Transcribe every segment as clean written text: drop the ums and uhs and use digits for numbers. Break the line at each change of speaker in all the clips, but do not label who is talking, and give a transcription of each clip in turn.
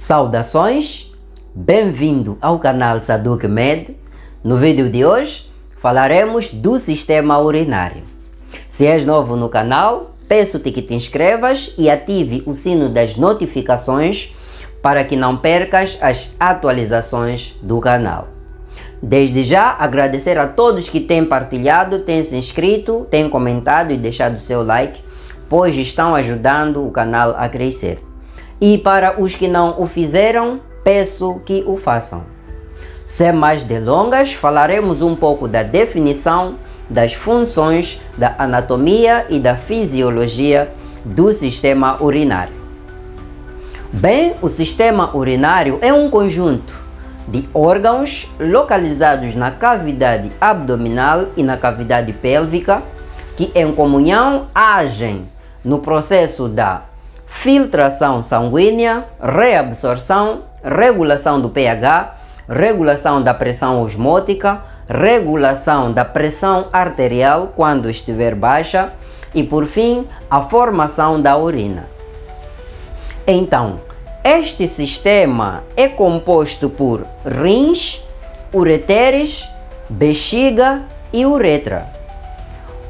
Saudações, bem-vindo ao canal Saduk Med. No vídeo de hoje falaremos do sistema urinário. Se és novo no canal, peço-te que te inscrevas e ative o sino das notificações para que não percas as atualizações do canal. Desde já agradecer a todos que têm partilhado, têm se inscrito, têm comentado e deixado seu like, pois estão ajudando o canal a crescer. E para os que não o fizeram, peço que o façam. Sem mais delongas, falaremos um pouco da definição, das funções, da anatomia e da fisiologia do sistema urinário. Bem, o sistema urinário é um conjunto de órgãos localizados na cavidade abdominal e na cavidade pélvica que em comunhão agem no processo da filtração sanguínea, reabsorção, regulação do pH, regulação da pressão osmótica, regulação da pressão arterial quando estiver baixa e, por fim, a formação da urina. Então, este sistema é composto por rins, ureteres, bexiga e uretra.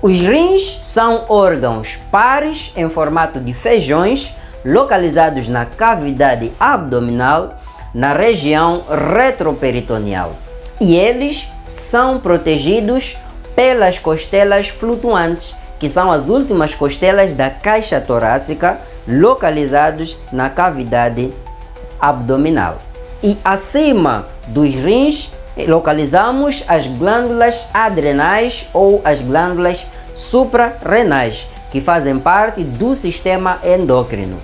Os rins são órgãos pares em formato de feijões localizados na cavidade abdominal, na região retroperitoneal. E eles são protegidos pelas costelas flutuantes, que são as últimas costelas da caixa torácica, localizados na cavidade abdominal. E acima dos rins localizamos as glândulas adrenais ou as glândulas suprarrenais, que fazem parte do sistema endócrino.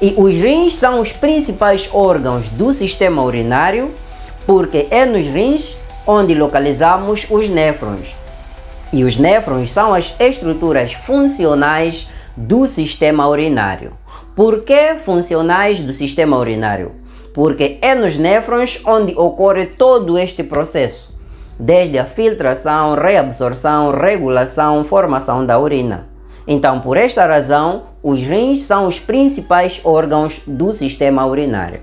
E os rins são os principais órgãos do sistema urinário, porque é nos rins onde localizamos os néfrons. E os néfrons são as estruturas funcionais do sistema urinário. Por que funcionais do sistema urinário? Porque é nos néfrons onde ocorre todo este processo, desde a filtração, reabsorção, regulação, formação da urina. Então, por esta razão, os rins são os principais órgãos do sistema urinário.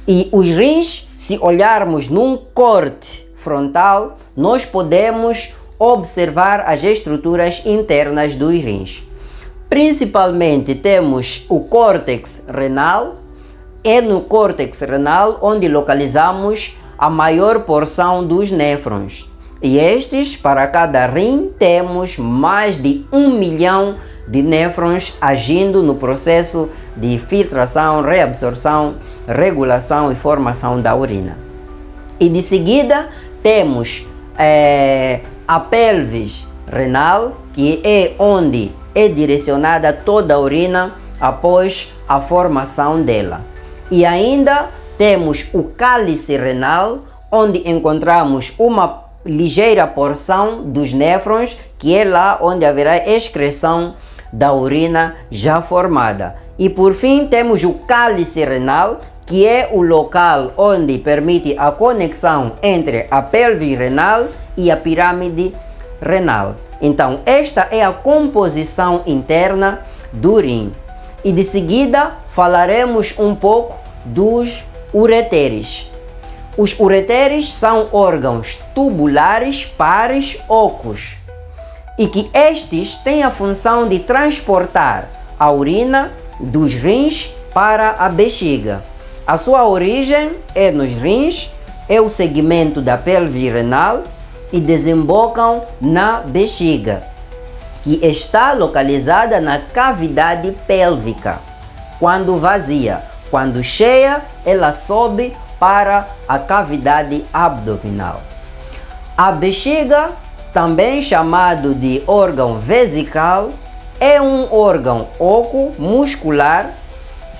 E os rins, se olharmos num corte frontal, nós podemos observar as estruturas internas dos rins. Principalmente temos o córtex renal. É no córtex renal onde localizamos a maior porção dos néfrons. E estes, para cada rim, temos mais de 1 milhão de néfrons agindo no processo de filtração, reabsorção, regulação e formação da urina. E de seguida temos a pelvis renal, que é onde é direcionada toda a urina após a formação dela. E ainda temos o cálice renal, onde encontramos uma ligeira porção dos néfrons, que é lá onde haverá excreção da urina já formada. E por fim temos o cálice renal, que é o local onde permite a conexão entre a pelve renal e a pirâmide renal. Então, esta é a composição interna do rim. E de seguida falaremos um pouco dos ureteres. Os ureteres são órgãos tubulares pares ocos e que estes têm a função de transportar a urina dos rins para a bexiga. A sua origem é nos rins, é o segmento da pelve renal e desembocam na bexiga, que está localizada na cavidade pélvica. Quando vazia, quando cheia, ela sobe para a cavidade abdominal. A bexiga, também chamado de órgão vesical, é um órgão oco muscular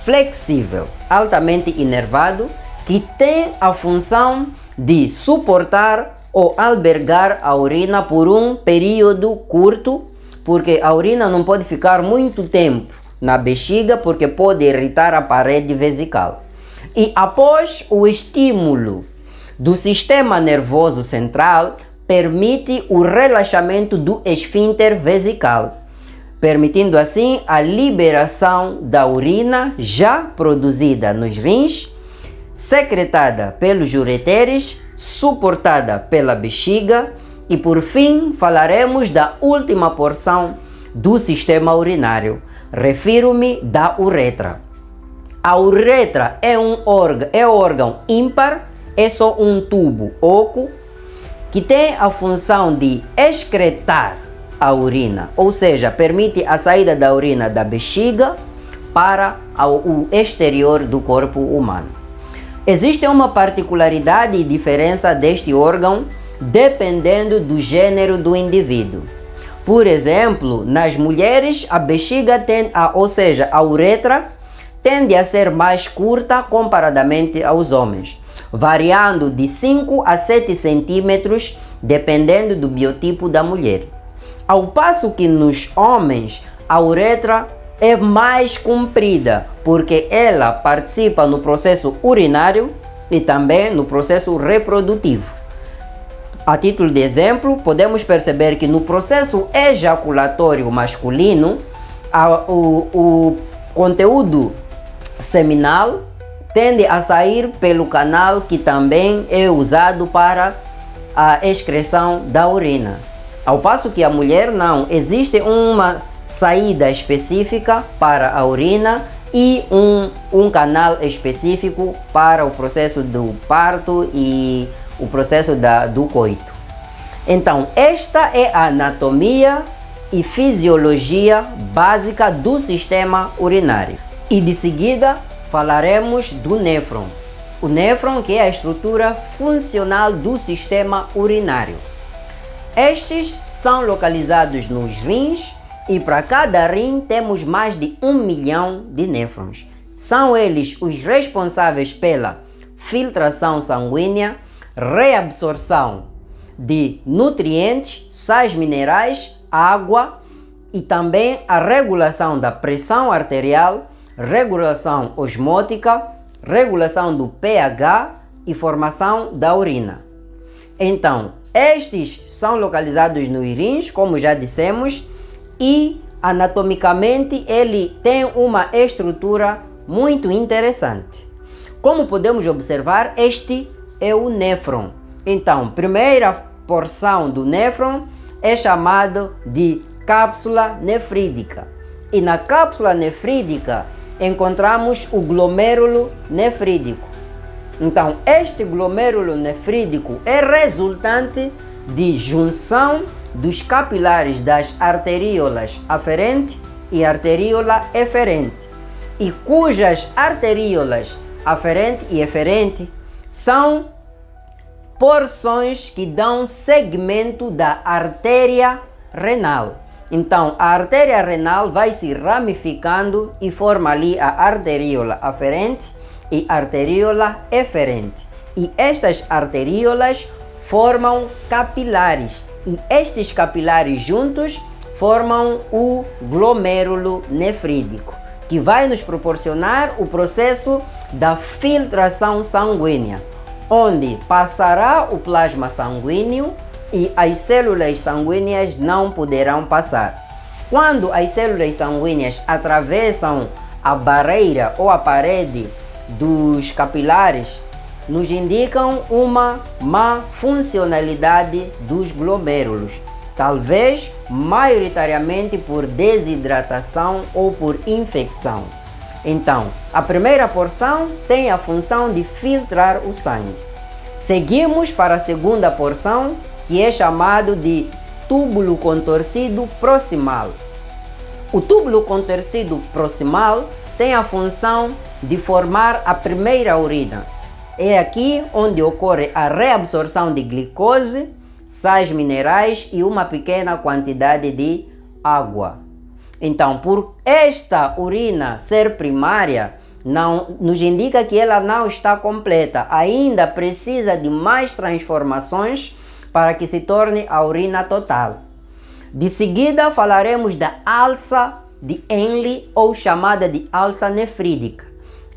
flexível, altamente inervado, que tem a função de suportar ou albergar a urina por um período curto, porque a urina não pode ficar muito tempo na bexiga, porque pode irritar a parede vesical. E após o estímulo do sistema nervoso central, permite o relaxamento do esfíncter vesical, permitindo assim a liberação da urina já produzida nos rins, secretada pelos ureteres, suportada pela bexiga e por fim falaremos da última porção do sistema urinário. Refiro-me da uretra. A uretra é um órgão ímpar, é só um tubo oco que tem a função de excretar a urina, ou seja, permite a saída da urina da bexiga para o exterior do corpo humano. Existe uma particularidade e diferença deste órgão dependendo do gênero do indivíduo. Por exemplo, nas mulheres a bexiga a uretra tende a ser mais curta comparadamente aos homens, variando de 5 a 7 centímetros dependendo do biotipo da mulher. Ao passo que nos homens a uretra é mais comprida, porque ela participa no processo urinário e também no processo reprodutivo. A título de exemplo, podemos perceber que no processo ejaculatório masculino, o conteúdo seminal tende a sair pelo canal que também é usado para a excreção da urina. Ao passo que a mulher não, existe uma saída específica para a urina e um canal específico para o processo do parto e o processo do coito. Então, esta é a anatomia e fisiologia básica do sistema urinário. E de seguida falaremos do néfron. O néfron, que é a estrutura funcional do sistema urinário. Estes são localizados nos rins e para cada rim temos mais de 1 milhão de néfrons. São eles os responsáveis pela filtração sanguínea, reabsorção de nutrientes, sais minerais, água e também a regulação da pressão arterial, regulação osmótica, regulação do pH e formação da urina. Então, estes são localizados nos rins, como já dissemos, e anatomicamente ele tem uma estrutura muito interessante. Como podemos observar, este é o néfron. Então, primeira porção do néfron é chamado de cápsula nefrídica. E na cápsula nefrídica encontramos o glomérulo nefrídico. Então, este glomérulo nefrídico é resultante de junção dos capilares das arteríolas aferente e arteríola eferente, e cujas arteríolas aferente e eferente são porções que dão segmento da artéria renal. Então, a artéria renal vai se ramificando e forma ali a arteríola aferente e arteríola eferente. E estas arteríolas formam capilares. E estes capilares juntos formam o glomérulo nefrídico, que vai nos proporcionar o processo da filtração sanguínea, onde passará o plasma sanguíneo e as células sanguíneas não poderão passar. Quando as células sanguíneas atravessam a barreira ou a parede dos capilares, nos indicam uma má funcionalidade dos glomérulos, talvez maioritariamente por desidratação ou por infecção. Então, a primeira porção tem a função de filtrar o sangue. Seguimos para a segunda porção, que é chamado de túbulo contorcido proximal. O túbulo contorcido proximal tem a função de formar a primeira urina. É aqui onde ocorre a reabsorção de glicose, sais minerais e uma pequena quantidade de água. Então, por esta urina ser primária, nos indica que ela não está completa, ainda precisa de mais transformações para que se torne a urina total. De seguida falaremos da alça de Henle, ou chamada de alça nefrídica.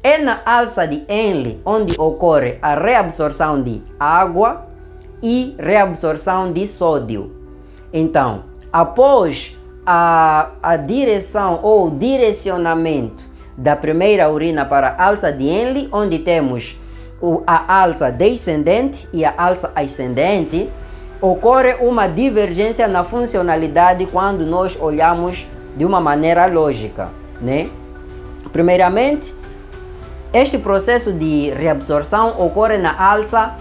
É na alça de Henle onde ocorre a reabsorção de água e reabsorção de sódio. Então, após a direção ou direcionamento da primeira urina para a alça de Henle, onde temos a alça descendente e a alça ascendente, ocorre uma divergência na funcionalidade quando nós olhamos de uma maneira lógica, né? Primeiramente, este processo de reabsorção ocorre na alça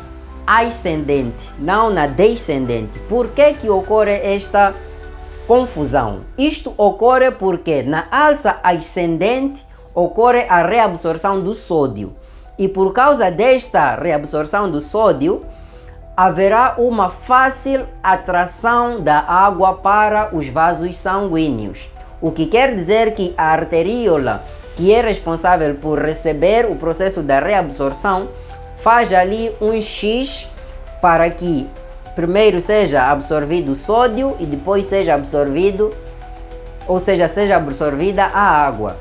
ascendente, não na descendente. Por que ocorre esta confusão? Isto ocorre porque na alça ascendente ocorre a reabsorção do sódio. E por causa desta reabsorção do sódio, haverá uma fácil atração da água para os vasos sanguíneos. O que quer dizer que a arteríola, que é responsável por receber o processo da reabsorção, faz ali um X para que primeiro seja absorvido o sódio e depois seja absorvido, ou seja, seja absorvida a água.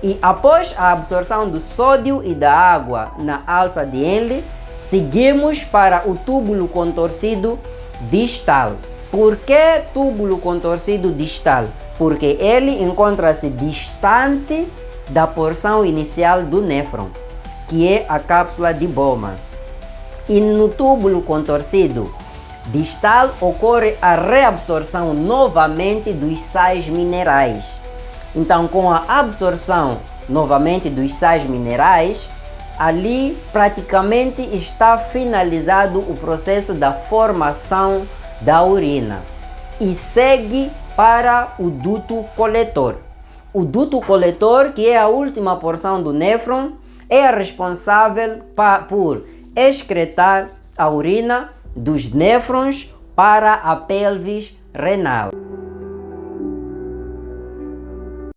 E após a absorção do sódio e da água na alça de Henle, seguimos para o túbulo contorcido distal. Por que túbulo contorcido distal? Porque ele encontra-se distante da porção inicial do néfron, que é a cápsula de Bowman. E no túbulo contorcido distal ocorre a reabsorção novamente dos sais minerais. Então, com a absorção novamente dos sais minerais, ali praticamente está finalizado o processo da formação da urina e segue para o duto coletor. O duto coletor, que é a última porção do néfron, é a responsável por excretar a urina dos néfrons para a pelvis renal.